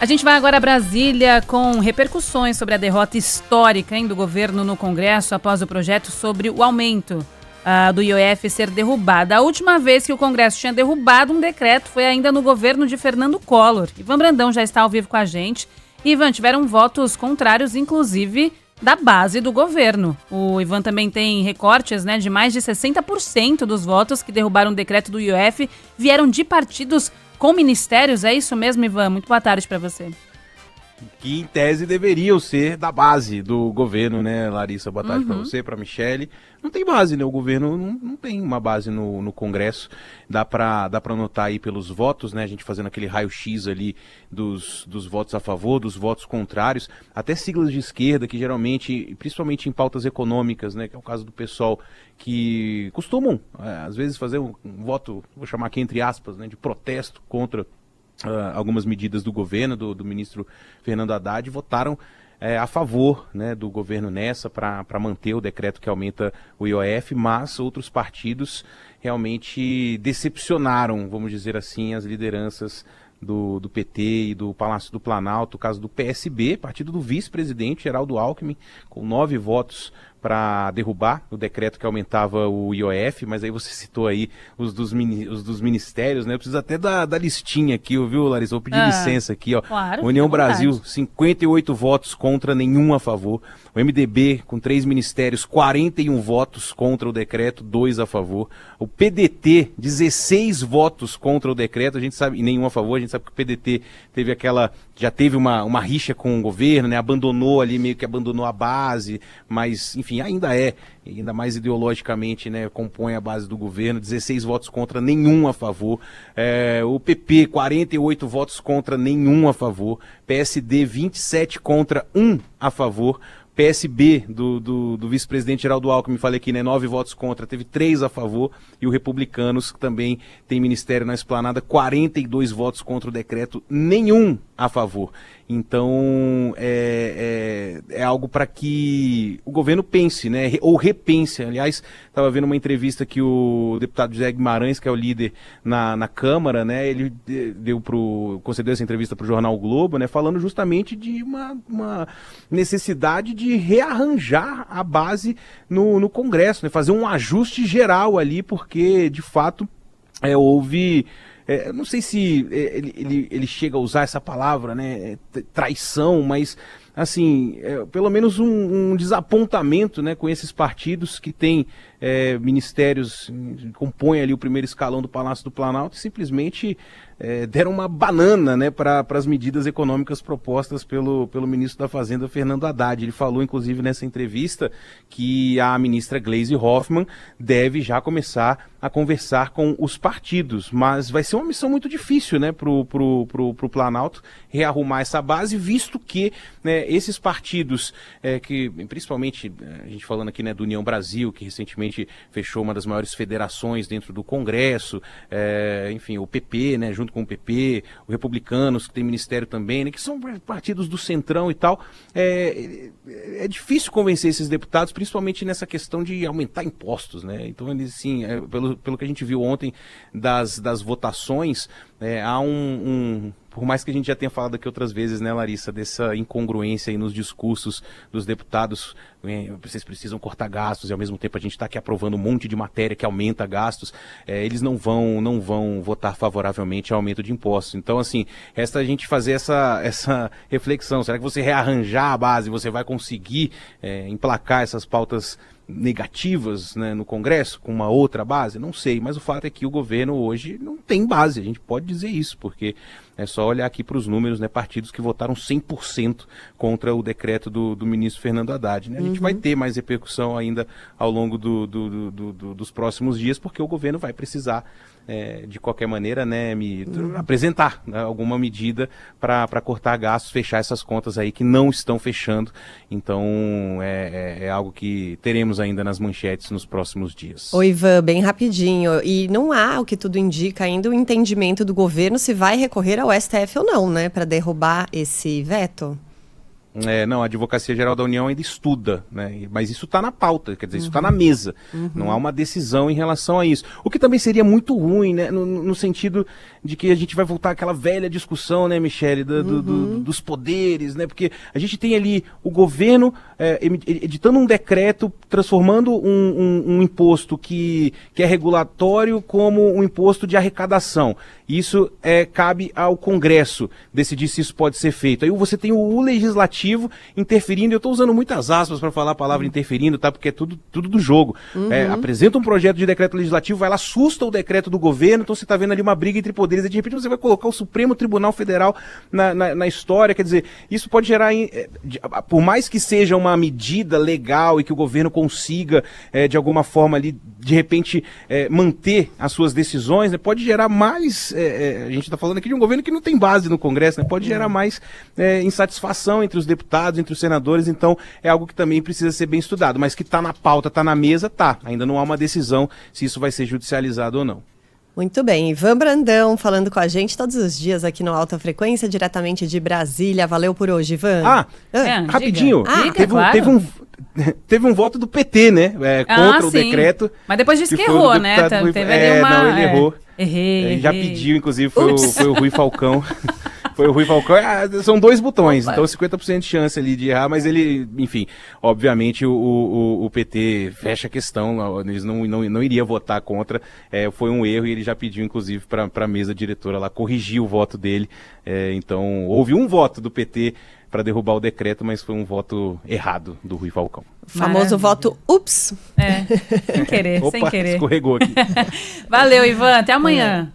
A gente vai agora a Brasília com repercussões sobre a derrota histórica do governo no Congresso após o projeto sobre o aumento do IOF ser derrubado. A última vez que o Congresso tinha derrubado um decreto foi ainda no governo de Fernando Collor. Ivan Brandão já está ao vivo com a gente. Ivan, tiveram votos contrários, inclusive da base do governo. O Ivan também tem recortes, de mais de 60% dos votos que derrubaram o decreto do IOF vieram de partidos com ministérios. É isso mesmo, Ivan? Muito boa tarde para você. Que em tese deveriam ser da base do governo, né, Larissa? Boa tarde para você, para Michele. Não tem base, né? O governo não tem uma base no Congresso. Dá para notar aí pelos votos, né? A gente fazendo aquele raio-x ali dos votos a favor, dos votos contrários, até siglas de esquerda que geralmente, principalmente em pautas econômicas, né? Que é o caso do pessoal que costumam, às vezes, fazer um voto, vou chamar aqui entre aspas, né, de protesto contra algumas medidas do governo, do ministro Fernando Haddad, votaram a favor, né, do governo nessa para manter o decreto que aumenta o IOF, mas outros partidos realmente decepcionaram, vamos dizer assim, as lideranças do PT e do Palácio do Planalto. O caso do PSB, partido do vice-presidente Geraldo Alckmin, com 9 votos para derrubar o decreto que aumentava o IOF, mas aí você citou aí os dos ministérios, né? Eu preciso até da listinha aqui, viu, Larissa? Vou pedir licença aqui, ó. Claro, União Brasil, 58 votos contra, nenhum a favor. O MDB, com 3 ministérios, 41 votos contra o decreto, 2 a favor. O PDT, 16 votos contra o decreto, a gente sabe, e nenhum a favor. A gente sabe que o PDT já teve uma rixa com o governo, né? Abandonou ali, meio que abandonou a base, mas, enfim, ainda mais ideologicamente, né, compõe a base do governo. 16 votos contra, nenhum a favor. O PP, 48 votos contra, nenhum a favor. PSD, 27 contra, 1 a favor. PSB do vice-presidente Geraldo Alckmin, falei aqui, né, 9 votos contra, teve 3 a favor, e o Republicanos, que também tem ministério na Esplanada, 42 votos contra o decreto, nenhum a favor. Então, é algo para que o governo pense, né, ou repense. Aliás, estava vendo uma entrevista que o deputado José Guimarães, que é o líder na Câmara, né, ele concedeu essa entrevista para o jornal o Globo, né, falando justamente de uma necessidade de rearranjar a base no Congresso, né, fazer um ajuste geral ali, porque, de fato, houve... não sei se ele chega a usar essa palavra, né, traição, mas, assim, pelo menos um desapontamento, né, com esses partidos que têm ministérios, compõem ali o primeiro escalão do Palácio do Planalto, e simplesmente deram uma banana, né, para as medidas econômicas propostas pelo ministro da Fazenda, Fernando Haddad. Ele falou, inclusive, nessa entrevista, que a ministra Gleisi Hoffmann deve já começar a conversar com os partidos, mas vai ser uma missão muito difícil, né, pro Planalto rearrumar essa base, visto que, né, esses partidos, que principalmente, a gente falando aqui, né, do União Brasil, que recentemente fechou uma das maiores federações dentro do Congresso, enfim, o PP, né, junto com o PP, o Republicanos, que tem ministério também, né, que são partidos do Centrão e tal. É difícil convencer esses deputados, principalmente nessa questão de aumentar impostos, né? Então, eles, assim, pelo que a gente viu ontem das votações, há por mais que a gente já tenha falado aqui outras vezes, né, Larissa, dessa incongruência aí nos discursos dos deputados, vocês precisam cortar gastos e ao mesmo tempo a gente está aqui aprovando um monte de matéria que aumenta gastos, eles não vão votar favoravelmente ao aumento de impostos. Então, assim, resta a gente fazer essa reflexão. Será que você rearranjar a base, você vai conseguir emplacar essas pautas negativas, né, no Congresso, com uma outra base? Não sei, mas o fato é que o governo hoje não tem base, a gente pode dizer isso, porque é só olhar aqui para os números, né, partidos que votaram 100% contra o decreto do ministro Fernando Haddad, né? A gente vai ter mais repercussão ainda ao longo dos próximos dias, porque o governo vai precisar, de qualquer maneira, né, apresentar, né, alguma medida para cortar gastos, fechar essas contas aí que não estão fechando. Então, é algo que teremos ainda nas manchetes nos próximos dias. Oi, Ivan, bem rapidinho. E não há, o que tudo indica, ainda o entendimento do governo se vai recorrer ao STF ou não, né, para derrubar esse veto? Não, a Advocacia Geral da União ainda estuda, né? Mas isso está na pauta, quer dizer, isso está na mesa. Não há uma decisão em relação a isso. O que também seria muito ruim, né? No sentido de que a gente vai voltar àquela velha discussão, né, Michele, dos poderes, né? Porque a gente tem ali o governo editando um decreto, transformando um imposto que é regulatório como um imposto de arrecadação. Isso cabe ao Congresso decidir se isso pode ser feito. Aí você tem o legislativo interferindo, eu estou usando muitas aspas para falar a palavra interferindo, tá? Porque é tudo do jogo. Apresenta um projeto de decreto legislativo, vai lá, assusta o decreto do governo, então você está vendo ali uma briga entre poderes, e de repente você vai colocar o Supremo Tribunal Federal na história, quer dizer, isso pode gerar, por mais que seja uma medida legal e que o governo consiga, de alguma forma ali, de repente, manter as suas decisões, né, pode gerar mais, a gente está falando aqui de um governo que não tem base no Congresso, né, pode gerar mais insatisfação entre os deputados, entre os senadores, então é algo que também precisa ser bem estudado, mas que está na pauta, está na mesa, tá. Ainda não há uma decisão se isso vai ser judicializado ou não. Muito bem, Ivan Brandão falando com a gente todos os dias aqui no Alta Frequência, diretamente de Brasília. Valeu por hoje, Ivan. Rapidinho, claro. teve um voto do PT, né, contra o decreto. Mas depois disse que errou, né? Teve ali uma... Não, ele errou. Errei. Já pediu, inclusive, foi o Rui Falcão. Foi o Rui Falcão. São 2 botões, então 50% de chance ali de errar, mas ele, enfim, obviamente o PT fecha a questão, eles não iria votar contra, foi um erro e ele já pediu, inclusive, para a mesa diretora lá corrigir o voto dele. Então, houve um voto do PT para derrubar o decreto, mas foi um voto errado do Rui Falcão. O famoso voto ups. Sem querer, Opa, sem querer. Escorregou aqui. Valeu, Ivan. Até amanhã.